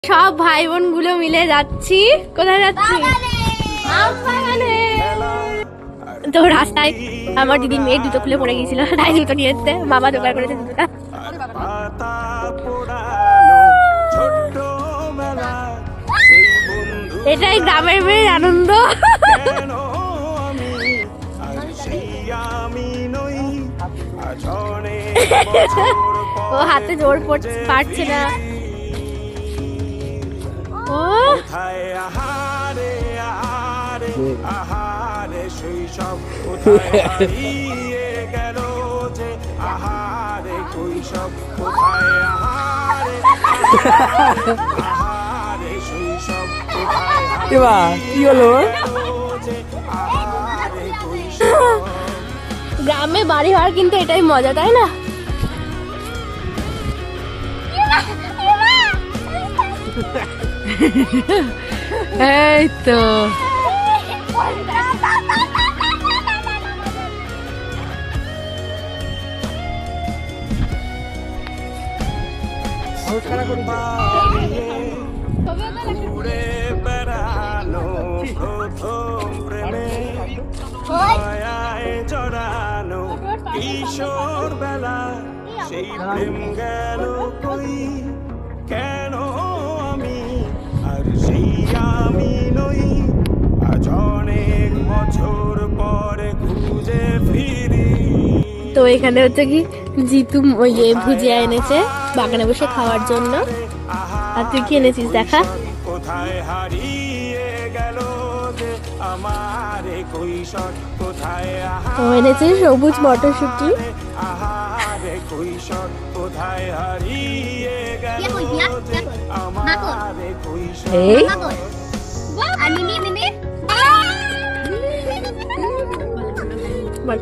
সব ভাই বোন গুলো মিলে যাচ্ছি। কোথায় যাচ্ছি? তো রাস্তায় আমার দিদির মেয়ের জুতো খুলে পড়ে গিয়েছিল, তাই জুতো নিয়ে এসছে, মামা জোগাড় করেছে জুতোটা। এটাই গ্রামের মেয়ের আনন্দ। ও হাতে জোর পারছে না। ও আহারে শৈশব কোথায় হারিয়ে গেল যে, আহারে কৈশব কোথায়, আহারে শৈশব কোথায় কি হলো? যে, আহারে কৈশব। গ্রামে বাড়ি হওয়ার কিন্তু এটাই মজা, তাই না? এই তো ঘুরে বেড়ানো প্রথম প্রেমে, মায়ায় জড়ানো কিশোর বেলা, সেই প্রেম গেল কই, কেন আমি আর সেই আমি নই, আজ অনেক বছর পরে খুঁজে ফিরি। তো এখানে হচ্ছে কি জিতু ইয়ে ভুজিয়া এনেছে বাগানে বসে খাওয়ার জন্য। আর তুই কি এনেছিস দেখা? কোথায় হারিয়ে গেল যে আমার কৈশোর কোথায়, ও এনেছে সবুজ মটরশুঁটি। আহারে কৈশোর কোথায় হারিয়ে গেল যে আমার কৈশোর। এই Ani ni